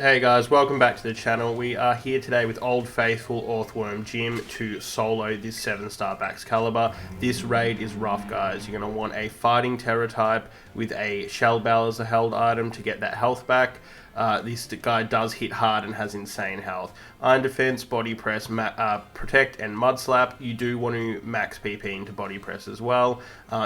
Hey guys, welcome back to the channel. We are here today with Old Faithful Orthworm Jim to solo this 7-star Baxcalibur. This raid is rough, guys. You're going to want a fighting Tera Type with a Shell Bell as a held item to get that health back. This guy does hit hard and has insane health. Iron Defense, Body Press, Protect and Mud Slap. You do want to max PP into Body Press as well.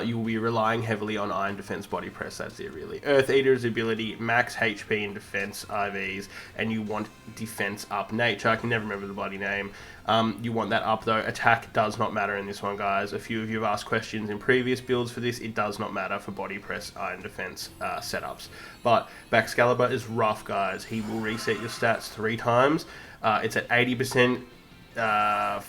You will be relying heavily on Iron Defense, Body Press, that's it really. Earth Eater's ability, max HP and Defense IVs, and you want Defense up. Nature, I can never remember the bloody name. You want that up though. Attack does not matter in this one, guys. A few of you have asked questions in previous builds for this. It does not matter for Body Press, Iron Defense setups. But Baxcalibur is rough, guys. He will reset your stats 3 times. It's at 80%, 50%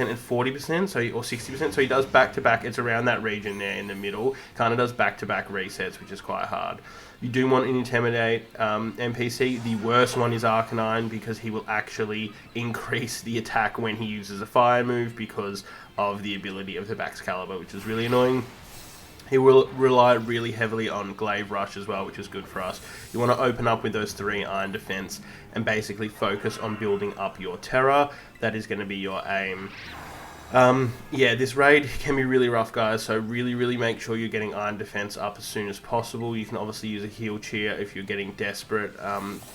and 40%, so or 60%. So he does back-to-back. It's around that region there in the middle. Kind of does back-to-back resets, which is quite hard. You do want an Intimidate NPC. The worst one is Arcanine because he will actually increase the attack when he uses a fire move because of the ability of the Baxcalibur, which is really annoying. He will rely really heavily on Glaive Rush as well, which is good for us. You want to open up with those 3 Iron Defense and basically focus on building up your Terra. That is going to be your aim. Yeah, this raid can be really rough, guys, so really make sure you're getting Iron Defense up as soon as possible. You can obviously use a heal cheer if you're getting desperate,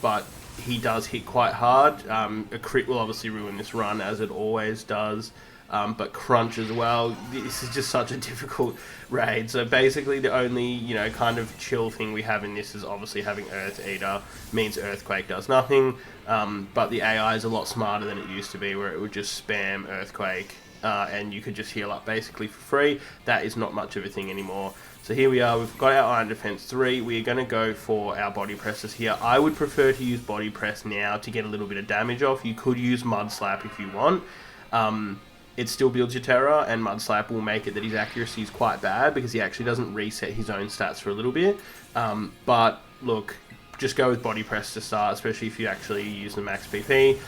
but he does hit quite hard. A crit will obviously ruin this run, as it always does. But crunch as well. This is just such a difficult raid. So basically the only, kind of chill thing we have in this is obviously having Earth Eater. Means Earthquake does nothing. But the AI is a lot smarter than it used to be, where it would just spam Earthquake and you could just heal up basically for free. That is not much of a thing anymore. So here we are, we've got our Iron Defense 3, we're going to go for our Body Presses here. I would prefer to use Body Press now to get a little bit of damage off. You could use Mud Slap if you want. It still builds your Terra, and Mud Slap will make it that his accuracy is quite bad because he actually doesn't reset his own stats for a little bit. But look, just go with Body Press to start, especially if you actually use the max PP.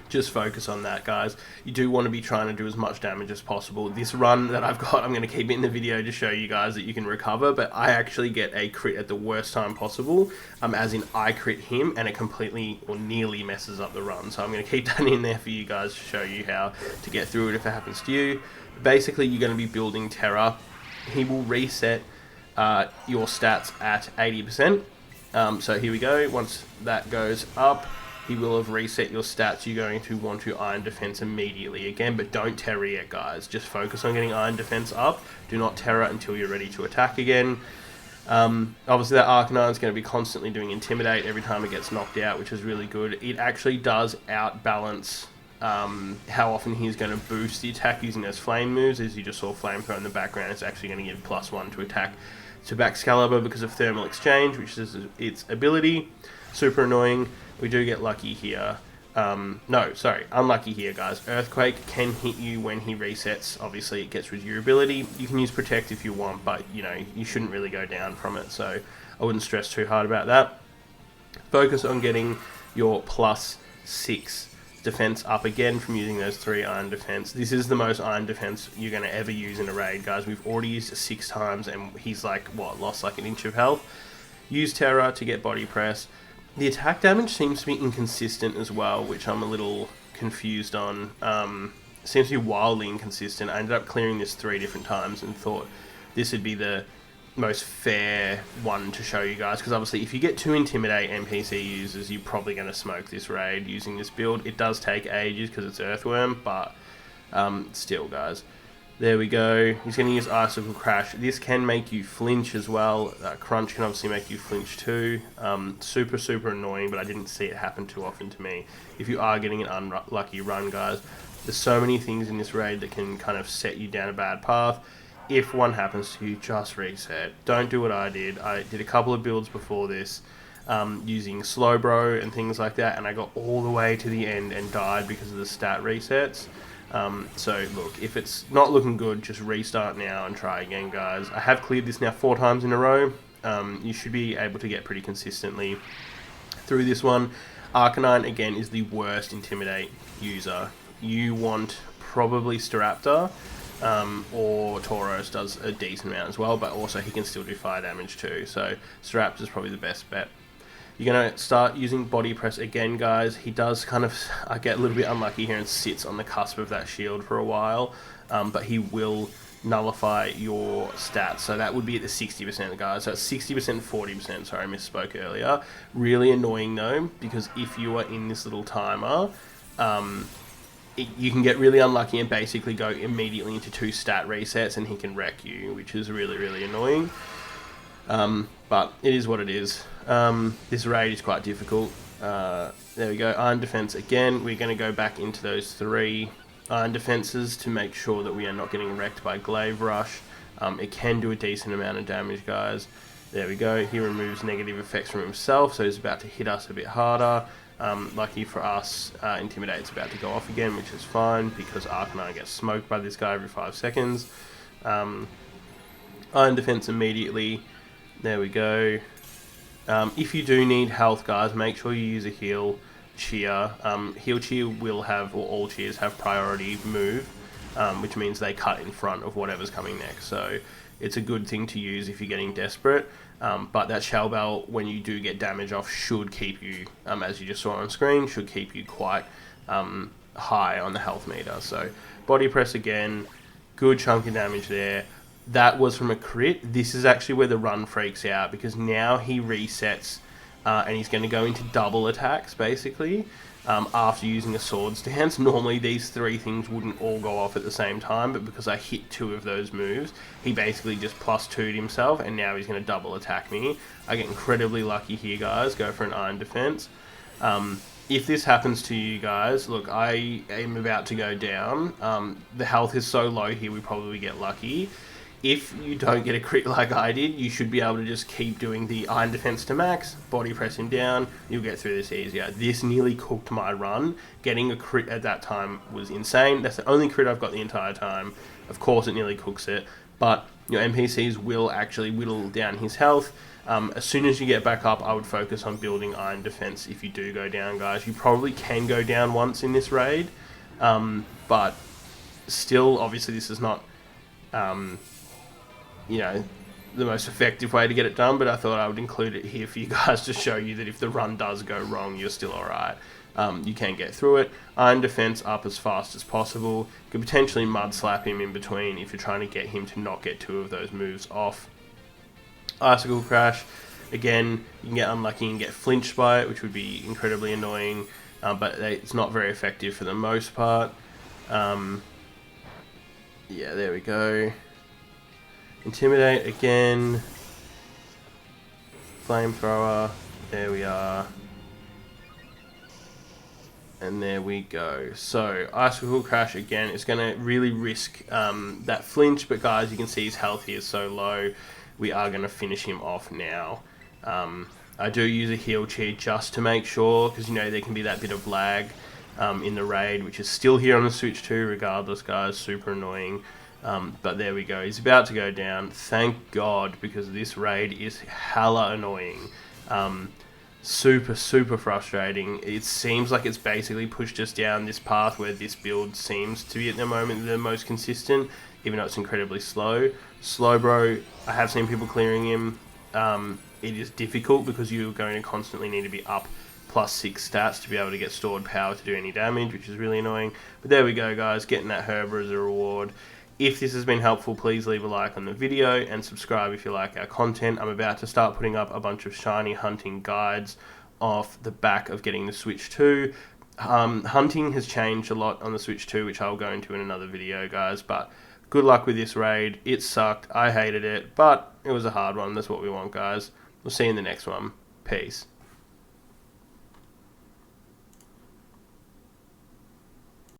Just focus on that, guys. You do want to be trying to do as much damage as possible. This run that I've got, I'm going to keep it in the video to show you guys that you can recover, but I actually get a crit at the worst time possible, as in I crit him, and it completely or nearly messes up the run. So I'm going to keep that in there for you guys to show you how to get through it if it happens to you. Basically, you're going to be building Terra. He will reset your stats at 80%. So here we go. Once that goes up, he will have reset your stats. You're going to want to Iron Defense immediately again, but don't Terra yet, guys. Just focus on getting Iron Defense up. Do not Terra until you're ready to attack again. Obviously that Arcanine is going to be constantly doing Intimidate every time it gets knocked out, which is really good. It actually does outbalance how often he's going to boost the attack using those flame moves. As you just saw Flamethrower in the background, it's actually going to give +1 to attack to Baxcalibur because of Thermal Exchange, which is its ability. Super annoying. We do get lucky here. Unlucky here, guys. Earthquake can hit you when he resets. Obviously, it gets rid of your ability. You can use Protect if you want, but, you shouldn't really go down from it, so I wouldn't stress too hard about that. Focus on getting your +6 defense up again from using those 3 Iron Defense. This is the most Iron Defense you're going to ever use in a raid, guys. We've already used it 6 times, and he's lost like an inch of health. Use Terra to get Body Press. The attack damage seems to be inconsistent as well, which I'm a little confused on. Seems to be wildly inconsistent. I ended up clearing this 3 different times and thought this would be the most fair one to show you guys, because obviously if you get 2 Intimidate NPC users, you're probably going to smoke this raid using this build. It does take ages because it's Earthworm, but still, guys. There we go. He's going to use Icicle Crash. This can make you flinch as well. Crunch can obviously make you flinch too. Super annoying, but I didn't see it happen too often to me. If you are getting an unlucky run, guys, there's so many things in this raid that can kind of set you down a bad path. If one happens to you, just reset. Don't do what I did. I did a couple of builds before this using Slowbro and things like that, and I got all the way to the end and died because of the stat resets. So look, if it's not looking good, just restart now and try again, guys. I have cleared this now 4 times in a row. You should be able to get pretty consistently through this one. Arcanine, again, is the worst Intimidate user. You want probably Staraptor, or Tauros does a decent amount as well, but also he can still do fire damage too. So Staraptor is probably the best bet. You're going to start using body press again, guys. He does kind of get a little bit unlucky here and sits on the cusp of that shield for a while, but he will nullify your stats. So that would be at the 60%, guys. So it's 60%, 40%. Sorry, I misspoke earlier. Really annoying though, because if you are in this little timer, you can get really unlucky and basically go immediately into 2 stat resets and he can wreck you, which is really, really annoying. But it is what it is. This raid is quite difficult. There we go. Iron defense again. We're going to go back into those 3 iron defenses to make sure that we are not getting wrecked by Glaive Rush. It can do a decent amount of damage, guys. There we go. He removes negative effects from himself, so he's about to hit us a bit harder. Lucky for us, Intimidate's about to go off again, which is fine because Arcanine gets smoked by this guy every 5 seconds. Iron defense immediately. There we go. If you do need health, guys, make sure you use a heal cheer. Heal cheer will have, or all cheers have priority move, which means they cut in front of whatever's coming next. So it's a good thing to use if you're getting desperate. But that Shell Bell, when you do get damage off, should keep you, as you just saw on screen, should keep you quite high on the health meter. So body press again, good chunk of damage there. That was from a crit. This is actually where the run freaks out, because now he resets and he's going to go into double attacks basically after using a sword stance. Normally these 3 things wouldn't all go off at the same time, but because I hit 2 of those moves, he basically just +2'd himself and now he's going to double attack me. I get incredibly lucky here, guys. Go for an iron defense. If this happens to you guys, look, I am about to go down. The health is so low here, we probably get lucky. If you don't get a crit like I did, you should be able to just keep doing the iron defense to max, body press him down, you'll get through this easier. This nearly cooked my run. Getting a crit at that time was insane. That's the only crit I've got the entire time. Of course it nearly cooks it, but your NPCs will actually whittle down his health. As soon as you get back up, I would focus on building iron defense if you do go down, guys. You probably can go down once in this raid, but still, obviously this is not you know, the most effective way to get it done, but I thought I would include it here for you guys to show you that if the run does go wrong, you're still alright. You can get through it. Iron defense up as fast as possible. You could potentially mud slap him in between if you're trying to get him to not get 2 of those moves off. Icicle Crash, again, you can get unlucky and get flinched by it, which would be incredibly annoying, but it's not very effective for the most part. Yeah, there we go. Intimidate again. Flamethrower. There we are. And there we go. So, Icicle Crash again. It's going to really risk that flinch, but guys, you can see his health here is so low. We are going to finish him off now. I do use a heal cheat just to make sure, because you know there can be that bit of lag in the raid, which is still here on the Switch 2 regardless, guys. Super annoying. But there we go. He's about to go down. Thank God, because this raid is hella annoying. Super, super frustrating. It seems like it's basically pushed us down this path where this build seems to be at the moment the most consistent, even though it's incredibly slow. Slowbro, I have seen people clearing him. It is difficult because you're going to constantly need to be up +6 stats to be able to get stored power to do any damage, which is really annoying. But there we go, guys. Getting that Herber as a reward. If this has been helpful, please leave a like on the video and subscribe if you like our content. I'm about to start putting up a bunch of shiny hunting guides off the back of getting the Switch 2. Hunting has changed a lot on the Switch 2, which I'll go into in another video, guys. But good luck with this raid. It sucked. I hated it, but it was a hard one. That's what we want, guys. We'll see you in the next one. Peace.